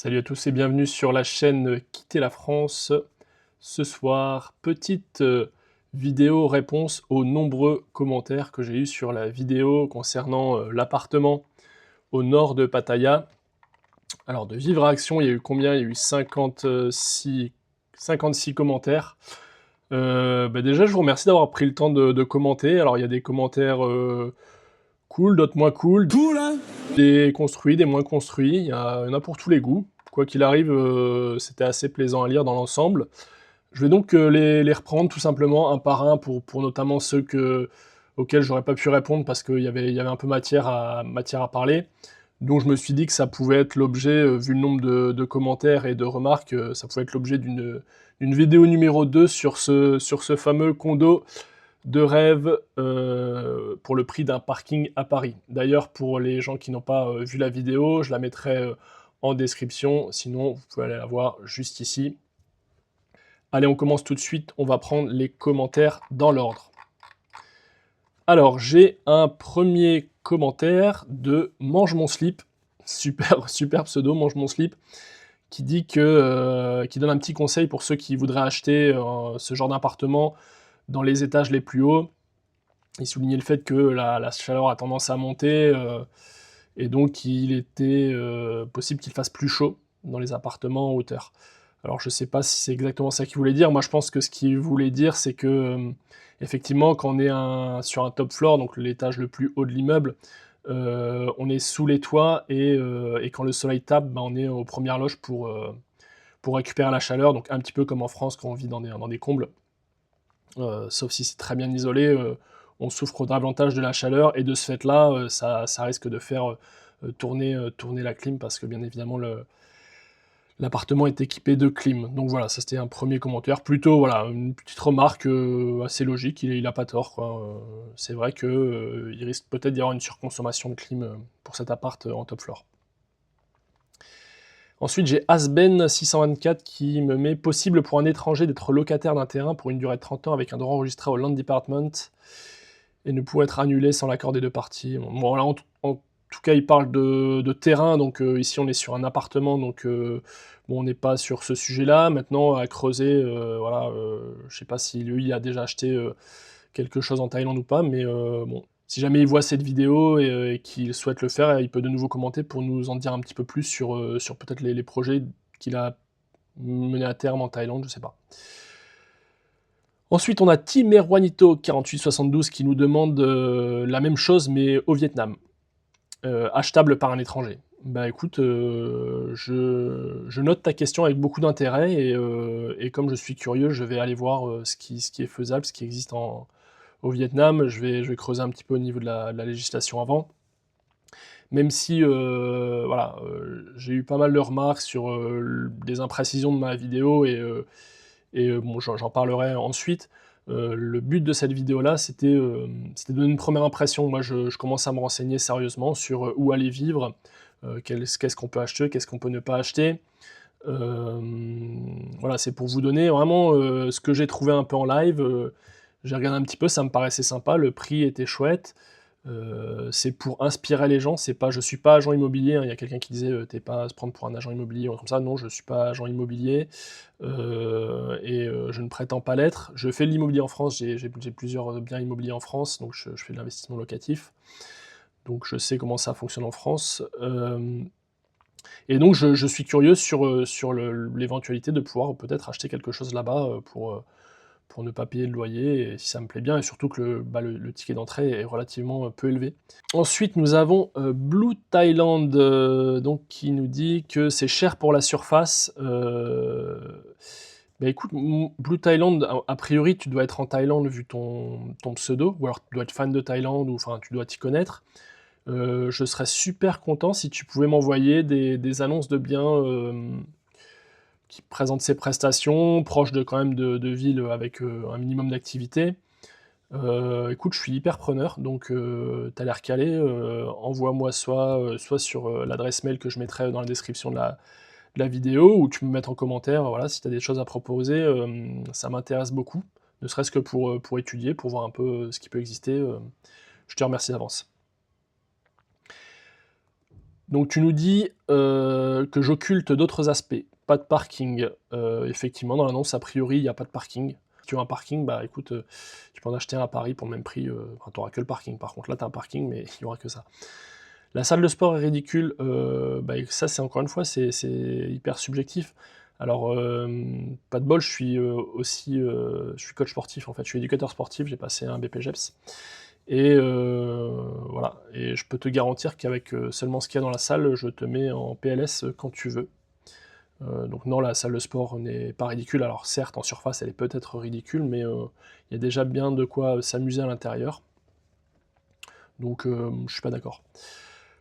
Salut à tous et bienvenue sur la chaîne Quitter la France. Ce soir, petite vidéo réponse aux nombreux commentaires que j'ai eus sur la vidéo concernant l'appartement au nord de Pattaya. Alors de vive réaction, il y a eu combien? Il y a eu 56 commentaires. Déjà, je vous remercie d'avoir pris le temps de commenter. Alors il y a des commentaires cool, d'autres moins cool. Cool, hein? Des construits, des moins construits, il y en a pour tous les goûts. Quoi qu'il arrive, c'était assez plaisant à lire dans l'ensemble. Je vais donc, les reprendre tout simplement un par un pour notamment ceux auxquels j'aurais pas pu répondre parce qu'il y avait un peu matière à parler. Donc je me suis dit que ça pouvait être l'objet, vu le nombre de commentaires et de remarques, ça pouvait être l'objet d'une vidéo numéro 2 sur ce fameux condo de rêve pour le prix d'un parking à Paris. D'ailleurs, pour les gens qui n'ont pas vu la vidéo, je la mettrai en description, sinon vous pouvez aller la voir juste ici. Allez, on commence tout de suite, on va prendre les commentaires dans l'ordre. Alors, j'ai un premier commentaire de Mange mon slip, super pseudo, Mange mon slip, qui dit qui donne un petit conseil pour ceux qui voudraient acheter ce genre d'appartement dans les étages les plus hauts. Il soulignait le fait que la chaleur a tendance à monter, et donc il était possible qu'il fasse plus chaud dans les appartements en hauteur. Alors je sais pas si c'est exactement ça qu'il voulait dire. Moi je pense que ce qu'il voulait dire, c'est que, effectivement quand on est sur un top floor, donc l'étage le plus haut de l'immeuble, on est sous les toits et quand le soleil tape, on est aux premières loges pour récupérer la chaleur, donc un petit peu comme en France quand on vit dans des combles. Sauf si c'est très bien isolé, on souffre davantage de la chaleur et de ce fait-là, ça risque de faire, tourner la clim parce que bien évidemment l'appartement est équipé de clim. Donc voilà, ça c'était un premier commentaire. Plutôt voilà, une petite remarque, assez logique, il a pas tort quoi, c'est vrai que, il risque peut-être d'y avoir une surconsommation de clim, pour cet appart, en top floor. Ensuite, j'ai Asben624 qui me met: «Possible pour un étranger d'être locataire d'un terrain pour une durée de 30 ans avec un droit enregistré au Land Department et ne pourrait être annulé sans l'accord des 2 parties». Bon là, en tout cas, il parle de terrain, donc ici, on est sur un appartement, donc bon, on n'est pas sur ce sujet-là. Maintenant, à creuser, voilà, je sais pas si lui, il a déjà acheté, quelque chose en Thaïlande ou pas, mais bon, si jamais il voit cette vidéo et qu'il souhaite le faire, il peut de nouveau commenter pour nous en dire un petit peu plus sur peut-être les projets qu'il a menés à terme en Thaïlande, je sais pas. Ensuite, on a Timerwanito4872 qui nous demande la même chose, mais au Vietnam, achetable par un étranger. Bah écoute, je note ta question avec beaucoup d'intérêt et comme je suis curieux, je vais aller voir ce qui est faisable, ce qui existe au Vietnam. Je vais creuser un petit peu au niveau de la législation avant. Même si, voilà, j'ai eu pas mal de remarques sur des imprécisions de ma vidéo et bon, j'en parlerai ensuite. Le but de cette vidéo-là, c'était de donner une première impression. Moi, je commence à me renseigner sérieusement sur où aller vivre, qu'est-ce qu'on peut acheter, qu'est-ce qu'on peut ne pas acheter. Voilà, c'est pour vous donner vraiment ce que j'ai trouvé un peu en live. J'ai regardé un petit peu, ça me paraissait sympa, le prix était chouette. C'est pour inspirer les gens, c'est pas, je suis pas agent immobilier, hein. Il y a quelqu'un qui disait: «Tu pas à se prendre pour un agent immobilier», ou comme ça. Non, je suis pas agent immobilier, je ne prétends pas l'être. Je fais de l'immobilier en France, j'ai plusieurs biens immobiliers en France, donc je fais de l'investissement locatif, donc je sais comment ça fonctionne en France, et donc je suis curieux sur l'éventualité de pouvoir peut-être acheter quelque chose là-bas, pour ne pas payer le loyer et si ça me plaît bien et surtout que le ticket d'entrée est relativement, peu élevé. Ensuite, nous avons, Blue Thailand, donc qui nous dit que c'est cher pour la surface. Bah, écoute, Blue Thailand, a priori, tu dois être en Thaïlande vu ton pseudo, ou alors tu dois être fan de Thaïlande ou enfin, tu dois t'y connaître. Je serais super content si tu pouvais m'envoyer des annonces de biens, qui présentent ces prestations, proches de quand même de villes avec, un minimum d'activité. Écoute, je suis hyper preneur, donc tu as l'air calé, envoie-moi soit sur, l'adresse mail que je mettrai dans la description de la vidéo ou tu peux me mettre en commentaire, voilà, si tu as des choses à proposer, ça m'intéresse beaucoup, ne serait-ce que pour étudier, pour voir un peu, ce qui peut exister, je te remercie d'avance. Donc tu nous dis, que j'occulte d'autres aspects. Pas de parking. Effectivement, dans l'annonce, a priori, il y a pas de parking. Si tu veux un parking, bah, écoute, tu peux en acheter un à Paris pour le même prix, enfin, tu auras que le parking. Par contre, là, tu as un parking, mais il y aura que ça. La salle de sport est ridicule, bah, ça, c'est encore une fois, c'est hyper subjectif. Alors, pas de bol, je suis, aussi, je suis coach sportif, en fait. Je suis éducateur sportif, j'ai passé un BPGEPS et voilà, et je peux te garantir qu'avec, seulement ce qu'il y a dans la salle, je te mets en PLS, quand tu veux. Donc non, la salle de sport n'est pas ridicule. Alors certes, en surface, elle est peut-être ridicule, mais il y a déjà bien de quoi s'amuser à l'intérieur. Donc je suis pas d'accord.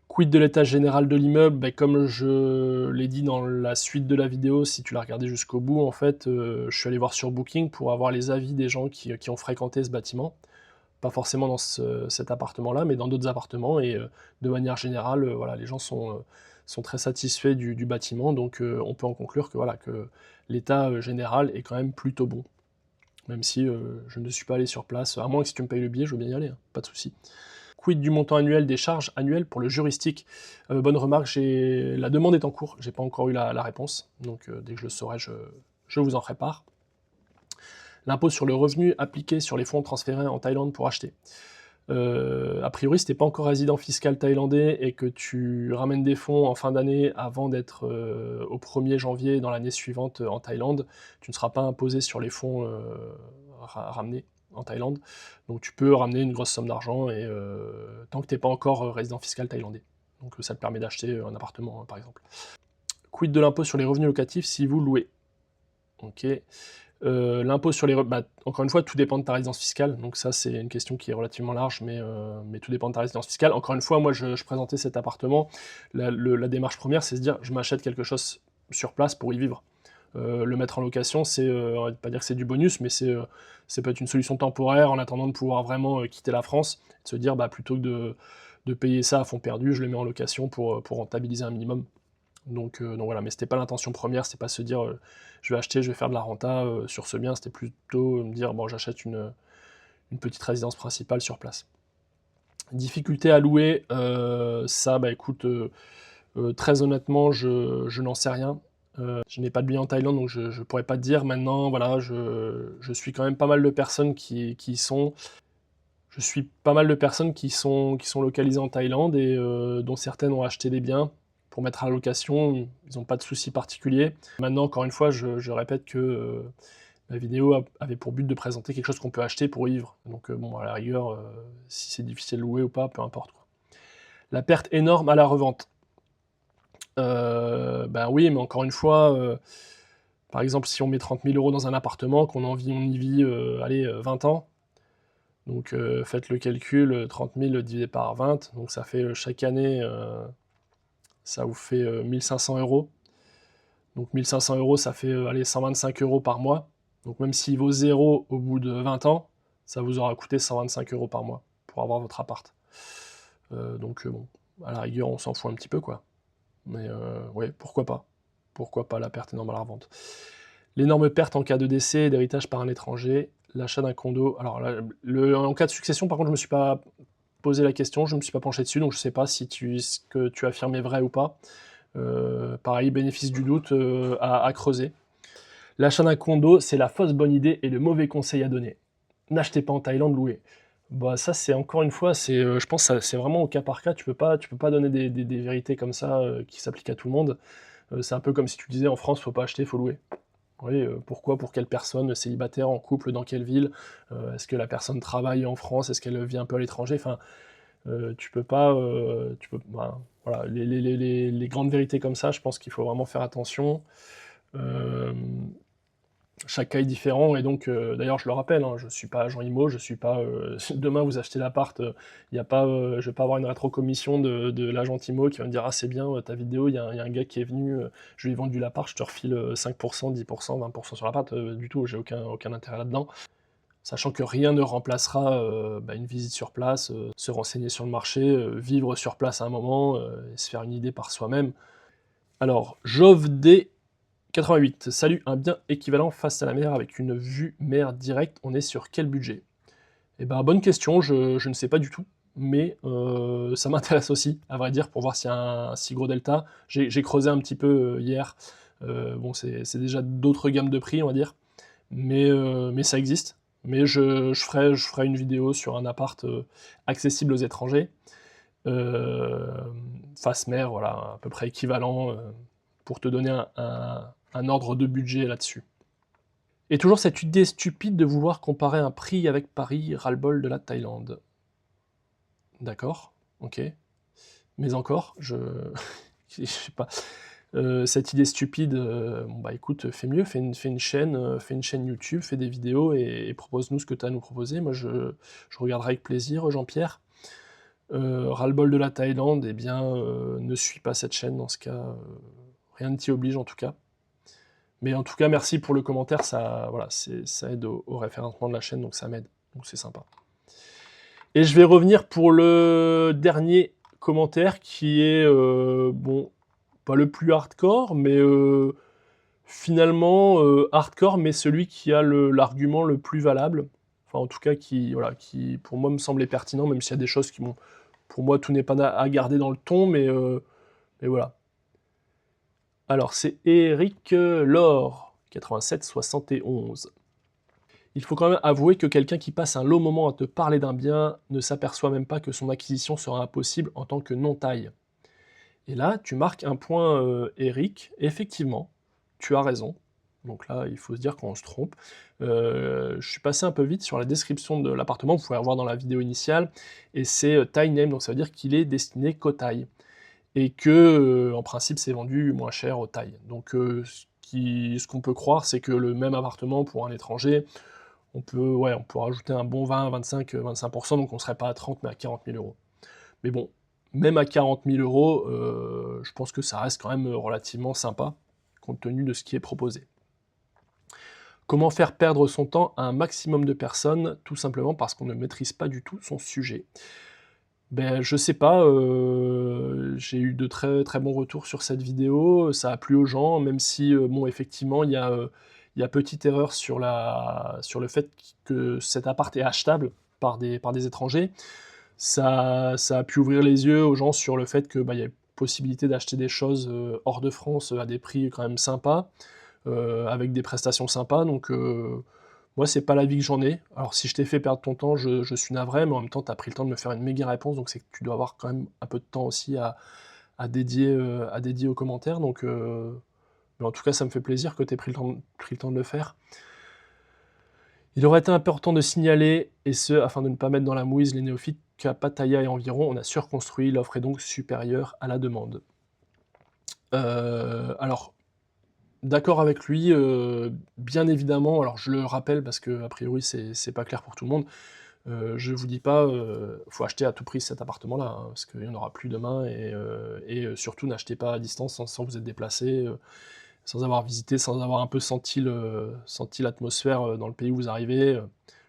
Quid de l'état général de l'immeuble? Beh, comme je l'ai dit dans la suite de la vidéo, si tu l'as regardé jusqu'au bout, en fait, je suis allé voir sur Booking pour avoir les avis des gens qui ont fréquenté ce bâtiment. Pas forcément dans cet appartement-là, mais dans d'autres appartements et de manière générale, voilà, les gens sont très satisfaits du bâtiment, donc on peut en conclure que, voilà, que l'état, général est quand même plutôt bon. Même si, je ne suis pas allé sur place, à moins que si tu me payes le billet, je veux bien y aller, hein, pas de souci. Quid du montant annuel des charges annuelles pour le juristique? Bonne remarque, la demande est en cours, j'ai pas encore eu la réponse, donc dès que je le saurai, je vous en ferai part. L'impôt sur le revenu appliqué sur les fonds transférés en Thaïlande pour acheter. A priori, si tu n'es pas encore résident fiscal thaïlandais et que tu ramènes des fonds en fin d'année avant d'être au 1er janvier dans l'année suivante en Thaïlande, tu ne seras pas imposé sur les fonds ramenés en Thaïlande. Donc tu peux ramener une grosse somme d'argent et tant que tu n'es pas encore résident fiscal thaïlandais. Donc ça te permet d'acheter un appartement, par exemple. Quid de l'impôt sur les revenus locatifs si vous louez? Ok. L'impôt sur les encore une fois, tout dépend de ta résidence fiscale, donc ça, c'est une question qui est relativement large, mais tout dépend de ta résidence fiscale. Encore une fois, moi, je présentais cet appartement, la démarche première, c'est se dire: «Je m'achète quelque chose sur place pour y vivre». Le mettre en location, c'est, on va pas dire que c'est du bonus, mais ça peut être une solution temporaire en attendant de pouvoir vraiment, quitter la France, de se dire: «Bah, plutôt que de payer ça à fond perdu, je le mets en location pour rentabiliser un minimum». Donc voilà, mais c'était pas l'intention première, c'était pas se dire, «Je vais acheter, je vais faire de la renta, sur ce bien», c'était plutôt me dire: «Bon, j'achète une petite résidence principale sur place». Difficulté à louer, ça, bah, écoute, très honnêtement, je n'en sais rien. Je n'ai pas de bien en Thaïlande, donc je pourrais pas te dire. Maintenant, voilà, je suis quand même pas mal de personnes qui y sont. Je suis pas mal de personnes qui sont localisées en Thaïlande et dont certaines ont acheté des biens pour mettre à la location. Ils ont pas de soucis particuliers. Maintenant, encore une fois, je répète que, ma vidéo avait pour but de présenter quelque chose qu'on peut acheter pour y vivre. Donc bon, à la rigueur, si c'est difficile de louer ou pas, peu importe, quoi. La perte énorme à la revente. Bah, oui, mais encore une fois, par exemple, si on met 30 000 € dans un appartement, on y vit, allez, 20 ans, donc faites le calcul, 30 000 divisé par 20, donc ça fait, chaque année, ça vous fait, 1 500 €. Donc 1 500 €, ça fait, allez, 125 € par mois. Donc même s'il vaut 0 au bout de 20 ans, ça vous aura coûté 125 € par mois pour avoir votre appart. Donc bon, à la rigueur, on s'en fout un petit peu, quoi. Mais ouais, pourquoi pas? Pourquoi pas la perte énorme à la revente? L'énorme perte en cas de décès et d'héritage par un étranger, l'achat d'un condo. Alors là, en cas de succession, par contre, je me suis pas posé la question, je me suis pas penché dessus, donc je sais pas si ce que tu affirmes est vrai ou pas. Pareil, bénéfice du doute, à creuser. L'achat d'un condo, c'est la fausse bonne idée et le mauvais conseil à donner. N'achetez pas en Thaïlande, louez. Bah, ça, c'est encore une fois, je pense ça c'est vraiment au cas par cas. Tu peux pas donner des vérités comme ça, qui s'appliquent à tout le monde. C'est un peu comme si tu disais: «En France, faut pas acheter, faut louer». Oui, pourquoi? Pour quelle personne? Célibataire, en couple, dans quelle ville? Est-ce que la personne travaille en France? Est-ce qu'elle vit un peu à l'étranger? Enfin, tu peux pas, ben, voilà, les grandes vérités comme ça, je pense qu'il faut vraiment faire attention. Hem, Chaque cas est différent et donc d'ailleurs, je le rappelle, hein, je suis pas agent IMO, je suis pas, si demain vous achetez l'appart, il y a pas, je vais pas avoir une rétrocommission de l'agent IMO qui va me dire: «Ah, c'est bien, ta vidéo, il y a un gars qui est venu, je lui ai vendu l'appart, je te refile, 5 10 20 sur l'appart», du tout, j'ai aucun intérêt là-dedans. Sachant que rien ne remplacera, bah, une visite sur place, se renseigner sur le marché, vivre sur place à un moment, et se faire une idée par soi-même. Alors, JovD88: «Salut, un bien équivalent face à la mer avec une vue mer directe, on est sur quel budget?» Eh ben, bonne question, je ne sais pas du tout. mais ça m'intéresse aussi, à vrai dire, pour voir s'il y a un si gros delta. J'ai creusé un petit peu, hier, bon c'est déjà d'autres gammes de prix, on va dire, mais ça existe. Mais je ferai une vidéo sur un appart, accessible aux étrangers, face mer, voilà, à peu près équivalent, pour te donner un ordre de budget là-dessus. Et toujours cette idée stupide de vouloir comparer un prix avec Paris, ras-le-bol de la Thaïlande. D'accord, OK. Mais encore, je sais pas. Cette idée stupide, bon bah écoute, fais mieux, fais une chaîne YouTube, fais des vidéos et propose-nous ce que tu as à nous proposer. Moi je regarderai avec plaisir, Jean-Pierre. Ras-le-bol de la Thaïlande, eh bien, ne suis pas cette chaîne dans ce cas, rien ne t'y oblige en tout cas. Mais en tout cas, merci pour le commentaire, ça voilà, ça aide au référencement de la chaîne, donc ça m'aide, donc c'est sympa. Et je vais revenir pour le dernier commentaire qui est, bon, pas le plus hardcore, mais finalement, hardcore, mais celui qui a l'argument le plus valable. Enfin, en tout cas, voilà, qui pour moi me semblait pertinent, même s'il y a des choses qui m'ont... Pour moi, tout n'est pas à garder dans le ton, mais voilà. Alors, c'est Eric Laure, 8771. Il faut quand même avouer que quelqu'un qui passe un long moment à te parler d'un bien ne s'aperçoit même pas que son acquisition sera impossible en tant que non-taille. Et là, tu marques un point, Eric. Effectivement, tu as raison. Donc là, il faut se dire qu'on se trompe. Je suis passé un peu vite sur la description de l'appartement, vous pouvez la voir dans la vidéo initiale, et c'est Thai Name, donc ça veut dire qu'il est destiné qu'aux Thaï. Et que, en principe, c'est vendu moins cher aux Thaï. Donc ce qu'on peut croire, c'est que le même appartement pour un étranger, on peut rajouter un bon 20, 25, 25%, donc on ne serait pas à 30 mais à 40 000 €. Mais bon, même à 40 000 €, je pense que ça reste quand même relativement sympa, compte tenu de ce qui est proposé. Comment faire perdre son temps à un maximum de personnes, tout simplement parce qu'on ne maîtrise pas du tout son sujet? Ben, je sais pas, j'ai eu de très, très bons retours sur cette vidéo, ça a plu aux gens, même si, bon, effectivement, il y a petite erreur sur le fait que cet appart est achetable par des étrangers. Ça a pu ouvrir les yeux aux gens sur le fait que, bah, il y a possibilité d'acheter des choses, hors de France, à des prix quand même sympas, avec des prestations sympas, donc moi, c'est pas l'avis que j'en ai. Alors si je t'ai fait perdre ton temps, je suis navré, mais en même temps, tu as pris le temps de me faire une méga réponse, donc c'est que tu dois avoir quand même un peu de temps aussi à dédier aux commentaires, donc mais en tout cas, ça me fait plaisir que tu aies pris le temps de le faire. Il aurait été important de signaler, et ce, afin de ne pas mettre dans la mouise les néophytes, qu'à Pattaya et environ, on a surconstruit, l'offre est donc supérieure à la demande. Alors, d'accord avec lui, bien évidemment, alors je le rappelle parce qu'a priori c'est pas clair pour tout le monde, je vous dis pas, faut acheter à tout prix cet appartement-là, hein, parce qu'il y en aura plus demain et surtout n'achetez pas à distance sans vous être déplacé, sans avoir visité, sans avoir un peu senti l'atmosphère, dans le pays où vous arrivez,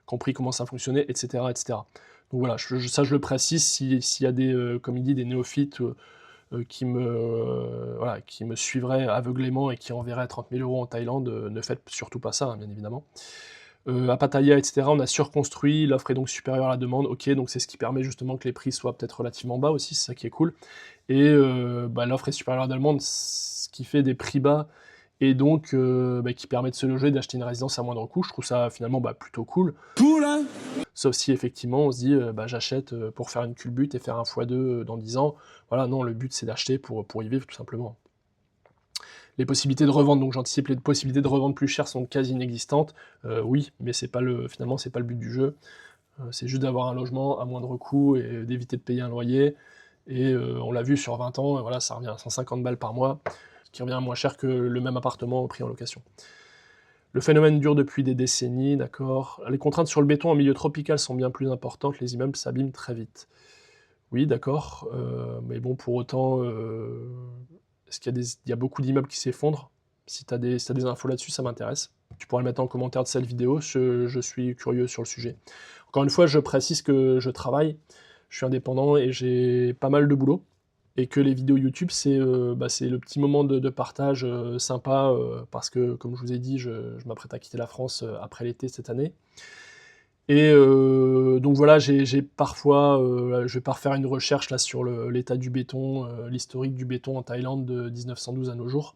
compris comment ça fonctionnait et cetera et cetera. Donc voilà, je le précise, s'il y a des, comme il dit, des néophytes, qui me suivraient aveuglément et qui enverraient 30 000 € en Thaïlande, ne faites surtout pas ça, hein, bien évidemment. À Pattaya et cetera, on a surconstruit, l'offre est donc supérieure à la demande. OK, donc c'est ce qui permet justement que les prix soient peut-être relativement bas aussi, c'est ça qui est cool, et bah, l'offre est supérieure à la demande, ce qui fait des prix bas et donc bah, qui permet de se loger, d'acheter une résidence à moindre coût. Je trouve ça finalement, bah, plutôt cool. Cool, hein! Sauf si effectivement on se dit, bah, j'achète, pour faire une culbute et faire un x2, dans 10 ans. Voilà, non, le but c'est d'acheter pour y vivre tout simplement. Les possibilités de revente, donc j'anticipe, les possibilités de revente plus cher sont quasi inexistantes. Oui, mais finalement c'est pas le but du jeu. C'est juste d'avoir un logement à moindre coût et d'éviter de payer un loyer, et on l'a vu sur 20 ans, voilà, ça revient à 150 balles par mois, ce qui revient moins cher que le même appartement pris en location. Le phénomène dure depuis des décennies, d'accord. Les contraintes sur le béton en milieu tropical sont bien plus importantes, les immeubles s'abîment très vite. Oui, d'accord, mais bon, pour autant, est-ce qu'il y a beaucoup d'immeubles qui s'effondrent? Si tu as des infos là-dessus, ça m'intéresse. Tu pourras le mettre en commentaire de cette vidéo, je suis curieux sur le sujet. Encore une fois, je précise que je travaille, je suis indépendant et j'ai pas mal de boulot, et que les vidéos YouTube, bah, c'est le petit moment de partage, sympa, parce que, comme je vous ai dit, je m'apprête à quitter la France, après l'été cette année. Et donc voilà, j'ai parfois, je vais pas refaire une recherche là sur l'état du béton, l'historique du béton en Thaïlande de 1912 à nos jours.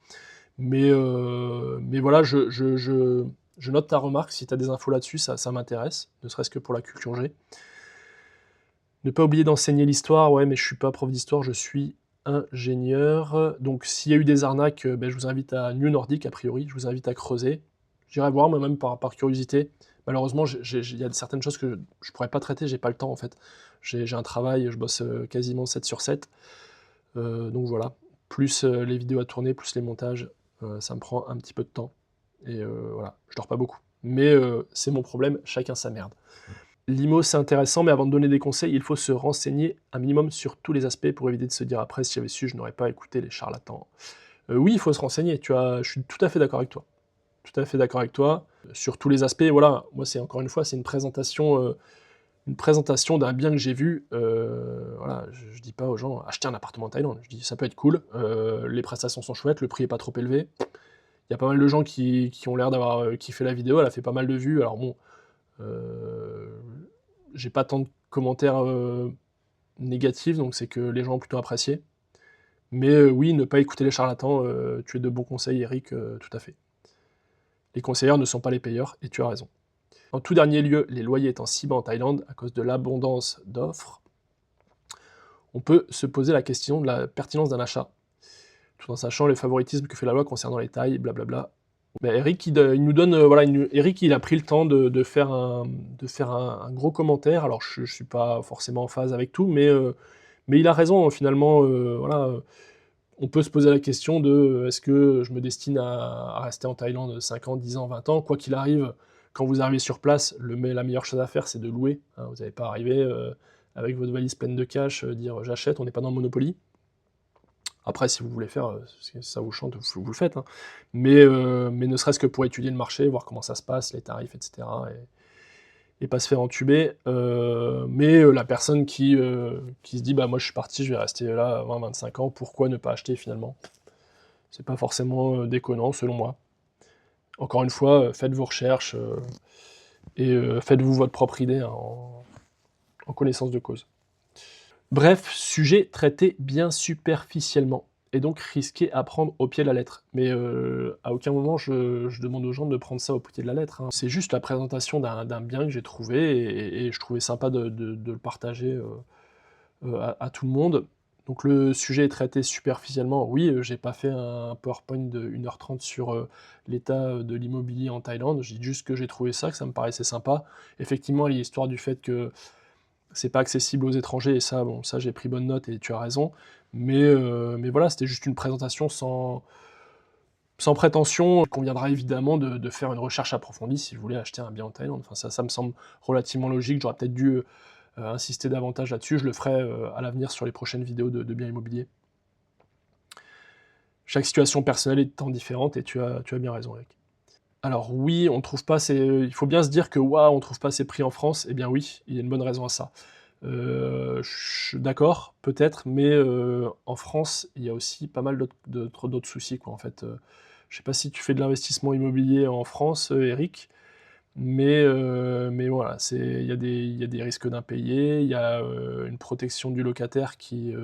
Mais voilà, je note ta remarque, si tu as des infos là-dessus, ça m'intéresse, ne serait-ce que pour la culture G. Ne pas oublier d'enseigner l'histoire, ouais, mais je suis pas prof d'histoire, je suis ingénieur. Donc s'il y a eu des arnaques, beh, je vous invite à New Nordic a priori, je vous invite à creuser. J'irai voir moi-même par curiosité. Malheureusement, il y a certaines choses que je pourrais pas traiter, j'ai pas le temps en fait. J'ai un travail, je bosse, quasiment 7/7. Donc voilà, plus, les vidéos à tourner, plus les montages, ça me prend un petit peu de temps et voilà, je dors pas beaucoup. Mais c'est mon problème, chacun sa merde. L'IMO, c'est intéressant, mais avant de donner des conseils, il faut se renseigner un minimum sur tous les aspects pour éviter de se dire après: «Si j'avais su, je n'aurais pas écouté les charlatans». Oui, il faut se renseigner, je suis tout à fait d'accord avec toi. Tout à fait d'accord avec toi, sur tous les aspects, voilà. Moi, c'est encore une fois, c'est une présentation d'un bien que j'ai vu, voilà, je dis pas aux gens: «Achetez un appartement en Thaïlande». Je dis: «Ça peut être cool, les prestations sont chouettes, le prix est pas trop élevé». Il y a pas mal de gens qui ont l'air d'avoir, kiffé la vidéo, elle a fait pas mal de vues. Alors bon, heu, j'ai pas tant de commentaires, négatifs, donc c'est que les gens ont plutôt apprécié. Mais oui, ne pas écouter les charlatans, tu es de bons conseils Eric, tout à fait. Les conseilleurs ne sont pas les payeurs et tu as raison. En tout dernier lieu, les loyers étant si bas en Thaïlande à cause de l'abondance d'offres, on peut se poser la question de la pertinence d'un achat, tout en sachant les favoritismes que fait la loi concernant les tailles, blablabla. Bah, Eric, il nous donne, voilà, Eric, il a pris le temps de faire un gros commentaire. Alors je suis pas forcément en phase avec tout, mais il a raison, finalement, voilà, on peut se poser la question de, est-ce que je me destine à rester en Thaïlande 5 ans, 10 ans, 20 ans? Quoi qu'il arrive, quand vous arrivez sur place, la meilleure chose à faire, c'est de louer, hein. Vous n'allez pas arriver, avec votre valise pleine de cash, dire: «J'achète», on n'est pas dans le Monopoly. Après, si vous voulez faire, si ça vous chante, vous le faites, hein. Mais ne serait-ce que pour étudier le marché, voir comment ça se passe, les tarifs et cetera et pas se faire entuber. La personne qui se dit: «Bah, moi, je suis parti, je vais rester là 20-25 ans, pourquoi ne pas acheter finalement?» C'est pas forcément, déconnant selon moi. Encore une fois, faites vos recherches, faites-vous votre propre idée, hein, en connaissance de cause. Bref, sujet traité bien superficiellement et donc risqué à prendre au pied de la lettre. Mais, à aucun moment je demande aux gens de prendre ça au pied de la lettre, hein. C'est juste la présentation d'un bien que j'ai trouvé et je trouvais sympa de le partager, à tout le monde. Donc le sujet est traité superficiellement. Oui, j'ai pas fait un PowerPoint de 1 h 30 sur, l'état, de l'immobilier en Thaïlande. Je dis juste que j'ai trouvé ça, que ça me paraissait sympa. Effectivement, il y a l'histoire du fait que c'est pas accessible aux étrangers et ça, bon, ça j'ai pris bonne note et tu as raison. Mais voilà, c'était juste une présentation sans prétention. Il conviendra évidemment de faire une recherche approfondie si vous voulez acheter un bien en Thaïlande. Enfin ça me semble relativement logique. J'aurais peut-être dû, insister davantage là-dessus. Je le ferai, à l'avenir sur les prochaines vidéos de biens immobiliers. Chaque situation personnelle étant différente et tu as bien raison, Eric. Alors oui, on trouve pas ces il faut bien se dire que: «Waouh, on trouve pas ces prix en France». Eh bien oui, il y a une bonne raison à ça. Je suis d'accord, peut-être, mais en France, il y a aussi pas mal d'autres soucis, quoi, en fait. Je sais pas si tu fais de l'investissement immobilier en France, Eric, mais voilà, il y a des risques d'impayés, il y a, une protection du locataire qui,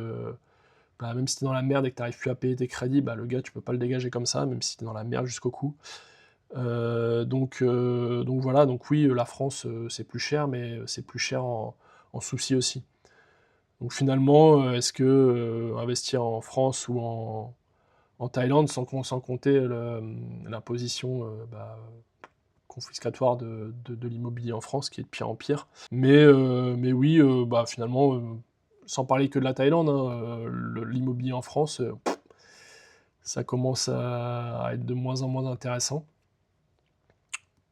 bah, même si tu es dans la merde et que tu arrives plus à payer tes crédits, bah, le gars, tu peux pas le dégager comme ça, même si tu es dans la merde jusqu'au cou. Donc voilà, donc oui, la France, c'est plus cher, mais c'est plus cher en soucis aussi. Donc finalement, est-ce que, investir en France ou en Thaïlande sans compter l'imposition, confiscatoire de l'immobilier en France qui est de pire en pire. Mais oui, bah, finalement, sans parler que de la Thaïlande, hein, l'immobilier en France, ça commence à être de moins en moins intéressant.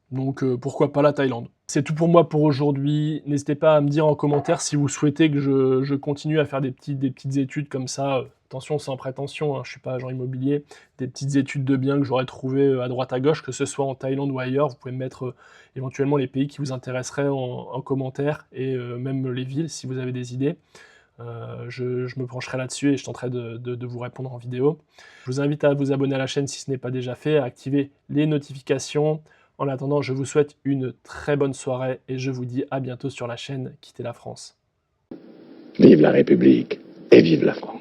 Donc pourquoi pas la Thaïlande. C'est tout pour moi pour aujourd'hui. N'hésitez pas à me dire en commentaire si vous souhaitez que je continue à faire des petites études comme ça, attention sans prétention, hein, je suis pas agent immobilier, des petites études de biens que j'aurais trouvées, à droite à gauche, que ce soit en Thaïlande ou ailleurs. Vous pouvez me mettre, éventuellement les pays qui vous intéresseraient en commentaire et même les villes si vous avez des idées. Je me pencherai là-dessus et je tenterai de vous répondre en vidéo. Je vous invite à vous abonner à la chaîne si ce n'est pas déjà fait, à activer les notifications. En attendant, je vous souhaite une très bonne soirée et je vous dis à bientôt sur la chaîne Quitter la France. Vive la République et vive la France.